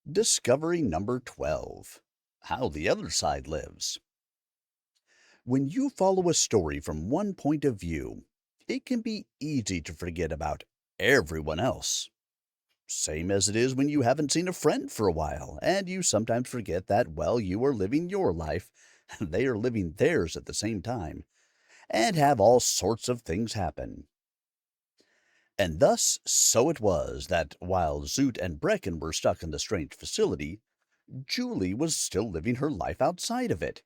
Discovery number 12. How the Other Side Lives. When you follow a story from one point of view, it can be easy to forget about everyone else. Same as it is when you haven't seen a friend for a while, and you sometimes forget that while you are living your life, they are living theirs at the same time, and have all sorts of things happen. And thus, so it was that while Zoot and Breckan were stuck in the strange facility, Julie was still living her life outside of it.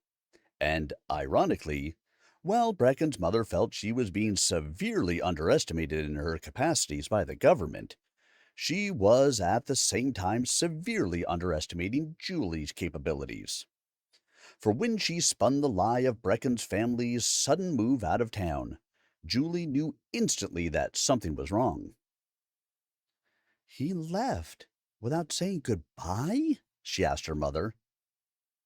And, ironically, while Brecken's mother felt she was being severely underestimated in her capacities by the government, she was at the same time severely underestimating Julie's capabilities. For when she spun the lie of Brecken's family's sudden move out of town, Julie knew instantly that something was wrong. "He left without saying good-bye?" she asked her mother.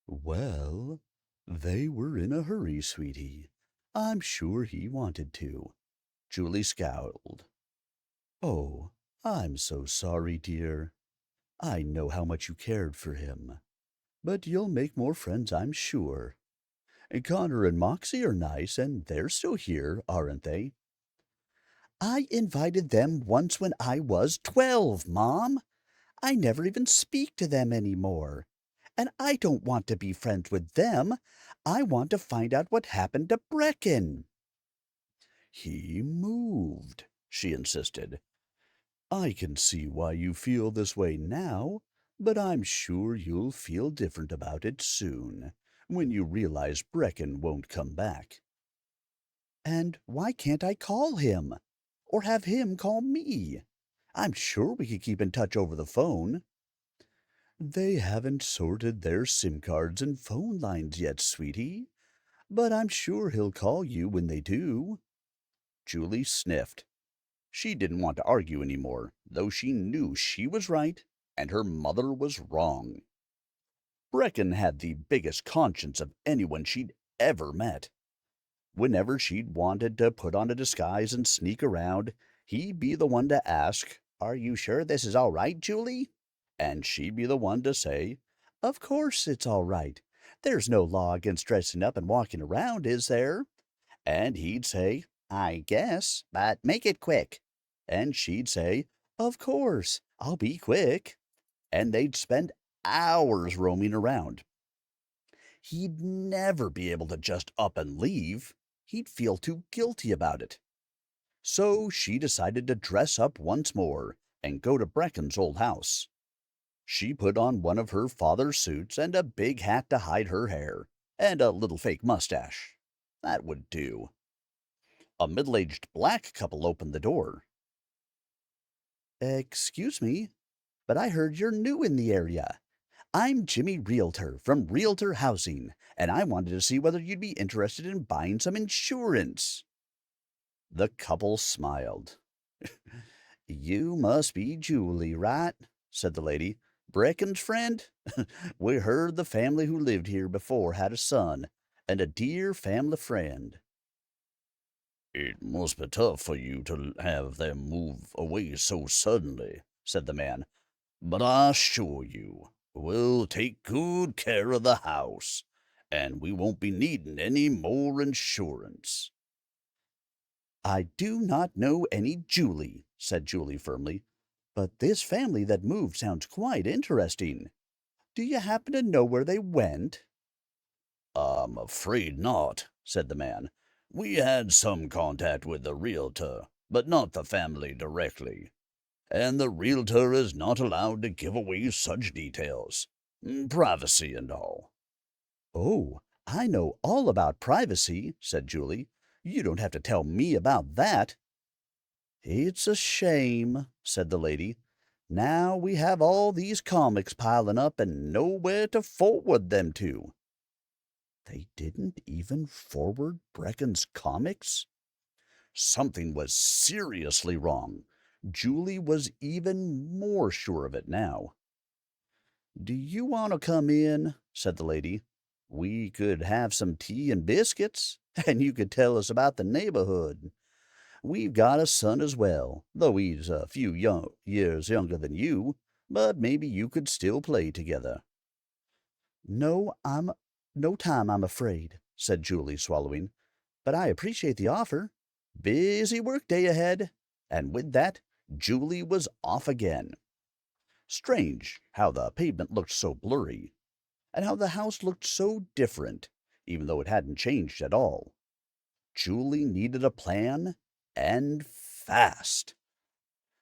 "Well, they were in a hurry, sweetie. I'm sure he wanted to." Julie scowled. "Oh, I'm so sorry, dear. I know how much you cared for him. But you'll make more friends, I'm sure. Connor and Moxie are nice, and they're still here, aren't they?" "I invited them once when I was 12, Mom. I never even speak to them anymore. And I don't want to be friends with them. I want to find out what happened to Breckan." "He moved," she insisted. "I can see why you feel this way now, but I'm sure you'll feel different about it soon, when you realize Breckan won't come back." "And why can't I call him? Or have him call me? I'm sure we could keep in touch over the phone." "They haven't sorted their SIM cards and phone lines yet, sweetie, but I'm sure he'll call you when they do." Julie sniffed. She didn't want to argue any more, though she knew she was right and her mother was wrong. Breckan had the biggest conscience of anyone she'd ever met. Whenever she'd wanted to put on a disguise and sneak around, he'd be the one to ask, "Are you sure this is all right, Julie?" And she'd be the one to say, "Of course it's all right. There's no law against dressing up and walking around, is there?" And he'd say, "I guess, but make it quick." And she'd say, "Of course, I'll be quick." And they'd spend hours roaming around. He'd never be able to just up and leave. He'd feel too guilty about it. So she decided to dress up once more and go to Brecken's old house. She put on one of her father's suits and a big hat to hide her hair, and a little fake mustache. That would do. A middle-aged black couple opened the door. "Excuse me, but I heard you're new in the area. I'm Jimmy Realtor from Realtor Housing, and I wanted to see whether you'd be interested in buying some insurance." The couple smiled. "You must be Julie, right?" said the lady. "Brecken's friend? We heard the family who lived here before had a son, and a dear family friend." "It must be tough for you to have them move away so suddenly," said the man. "But I assure you, we'll take good care of the house, and we won't be needing any more insurance." "I do not know any Julie," said Julie firmly, "but this family that moved sounds quite interesting. Do you happen to know where they went?" "I'm afraid not," said the man. "We had some contact with the realtor, but not the family directly. And the realtor is not allowed to give away such details. Privacy and all." "Oh, I know all about privacy," said Julie. "You don't have to tell me about that." "It's a shame," said the lady. "Now we have all these comics piling up and nowhere to forward them to." They didn't even forward Brecken's comics? Something was seriously wrong. Julie was even more sure of it now. "Do you want to come in?" said the lady. "We could have some tea and biscuits, and you could tell us about the neighborhood. We've got a son as well, though he's a few years younger than you. but maybe you could still play together." No, I'm no time, I'm afraid, said Julie, swallowing. But I appreciate the offer. Busy work day ahead. And with that, Julie was off again. Strange how the pavement looked so blurry, and how the house looked so different, even though it hadn't changed at all. Julie needed a plan, and fast.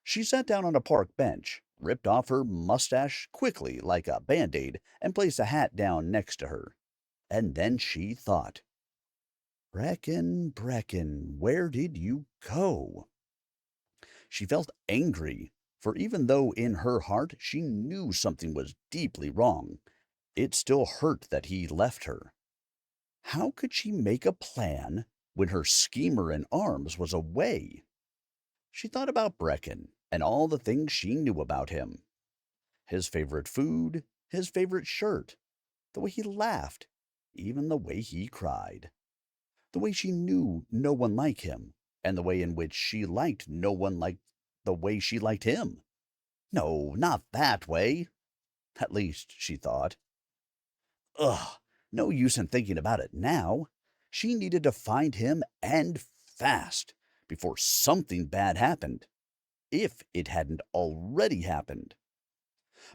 She sat down on a park bench, ripped off her mustache quickly like a band-aid, and placed a hat down next to her. And then she thought, Breckan, where did you go? She felt angry, for even though in her heart she knew something was deeply wrong, it still hurt that he left her. How could she make a plan when her schemer in arms was away? She thought about Breckan and all the things she knew about him. His favorite food, his favorite shirt, the way he laughed, even the way he cried. The way she knew no one like him, and the way in which she liked no one like the way she liked him. No, not that way. At least, she thought. Ugh, no use in thinking about it now. She needed to find him and fast before something bad happened, if it hadn't already happened.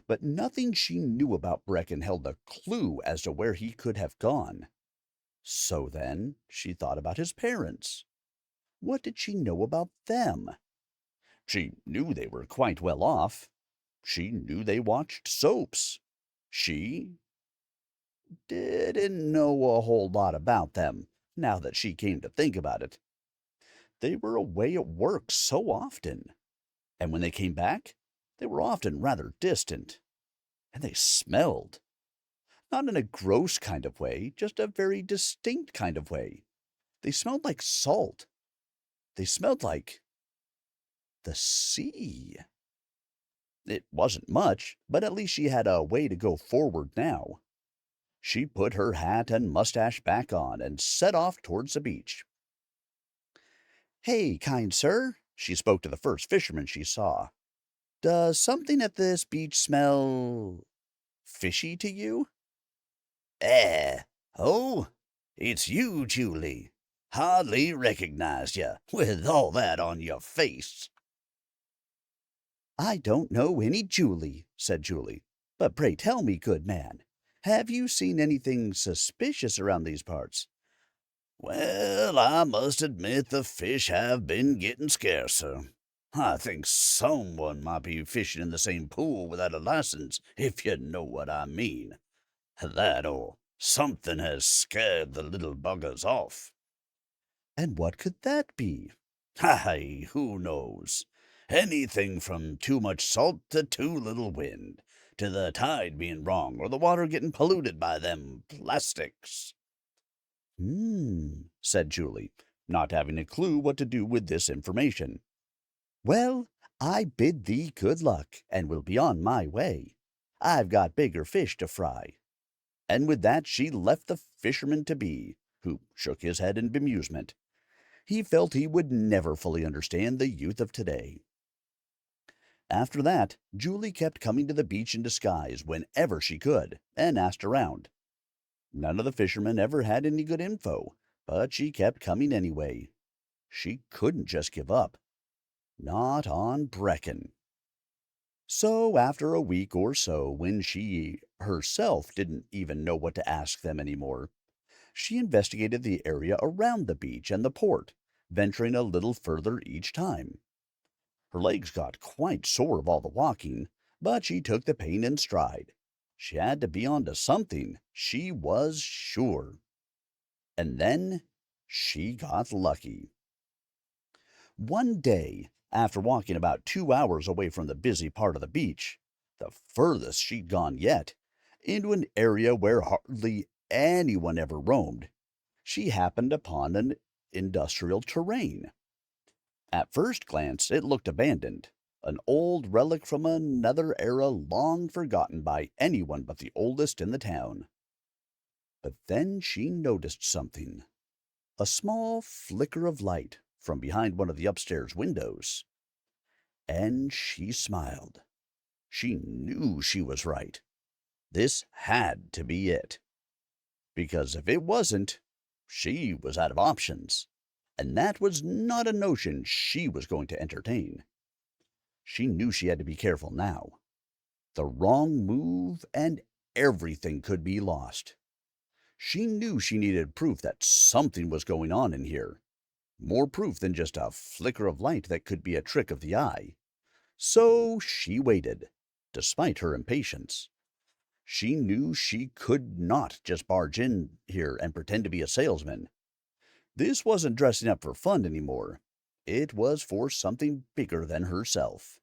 But nothing she knew about Breckan held a clue as to where he could have gone. So then she thought about his parents. What did she know about them? She knew they were quite well off. She knew they watched soaps. She didn't know a whole lot about them, now that she came to think about it. They were away at work so often, and when they came back, they were often rather distant. And they smelled. Not in a gross kind of way, just a very distinct kind of way. They smelled like salt. They smelled like the sea. It wasn't much, but at least she had a way to go forward now. She put her hat and mustache back on and set off towards the beach. "Hey, kind sir," she spoke to the first fisherman she saw. "Does something at this beach smell fishy to you?" Eh, oh, it's you, Julie. Hardly recognized you, with all that on your face." "I don't know any Julie," said Julie. "But pray tell me, good man, have you seen anything suspicious around these parts?" Well, I must admit the fish have been getting scarcer. I think someone might be fishing in the same pool without a license, if you know what I mean. That or something has scared the little buggers off. "And what could that be?" Hi, who knows? Anything from too much salt to too little wind, to the tide being wrong or the water getting polluted by them plastics. Said Julie, not having a clue what to do with this information. "Well, I bid thee good luck, and will be on my way. I've got bigger fish to fry." And with that she left the fisherman to be, who shook his head in bemusement. He felt he would never fully understand the youth of today. After that, Julie kept coming to the beach in disguise whenever she could, and asked around. None of the fishermen ever had any good info, but she kept coming anyway. She couldn't just give up. Not on Breckan. So after a week or so, when she herself didn't even know what to ask them anymore, she investigated the area around the beach and the port, venturing a little further each time. Her legs got quite sore of all the walking, but she took the pain in stride. She had to be on to something, she was sure. And then she got lucky. One day, after walking about 2 hours away from the busy part of the beach, the furthest she'd gone yet, into an area where hardly anyone ever roamed, she happened upon an industrial terrain. At first glance, it looked abandoned, an old relic from another era long forgotten by anyone but the oldest in the town. But then she noticed something. A small flicker of light from behind one of the upstairs windows. And she smiled. She knew she was right. This had to be it. Because if it wasn't, she was out of options. And that was not a notion she was going to entertain. She knew she had to be careful now. The wrong move and everything could be lost. She knew she needed proof that something was going on in here. More proof than just a flicker of light that could be a trick of the eye. So she waited, despite her impatience. She knew she could not just barge in here and pretend to be a salesman. This wasn't dressing up for fun anymore. It was for something bigger than herself.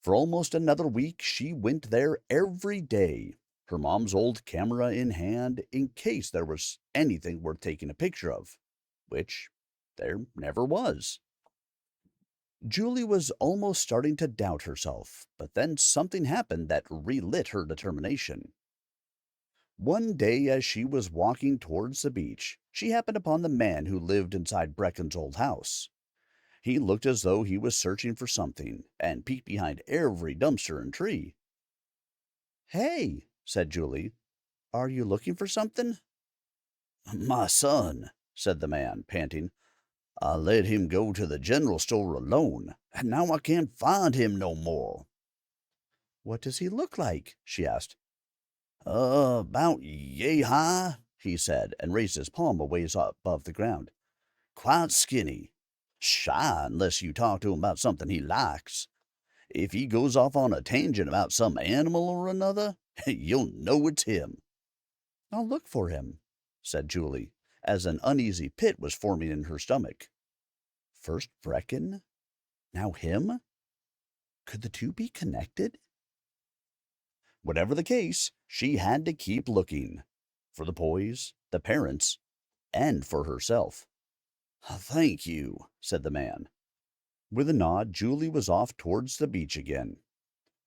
For almost another week, she went there every day, her mom's old camera in hand in case there was anything worth taking a picture of, which there never was. Julie was almost starting to doubt herself, but then something happened that relit her determination. One day, as she was walking towards the beach, she happened upon the man who lived inside Brecken's old house. He looked as though he was searching for something, and peeked behind every dumpster and tree. "Hey," said Julie, "are you looking for something?" My son, said the man, panting. I let him go to the general store alone, and now I can't find him no more. "What does he look like?" she asked. About yay high, he said, and raised his palm a ways up above the ground. Quite skinny. Shy unless you talk to him about something he likes. If he goes off on a tangent about some animal or another, you'll know it's him. "I'll look for him," said Julie, as an uneasy pit was forming in her stomach. First Brecken, now him? Could the two be connected? Whatever the case, she had to keep looking. For the boys, the parents, and for herself. Thank you, said the man. With a nod, Julie was off towards the beach again.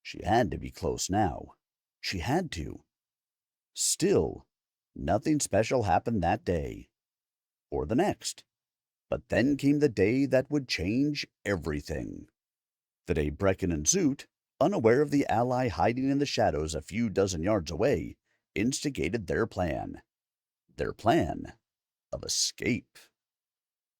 She had to be close now. She had to. Still, nothing special happened that day. Or the next. But then came the day that would change everything. The day Breckan and Zoot, unaware of the ally hiding in the shadows a few dozen yards away, instigated their plan. Their plan of escape.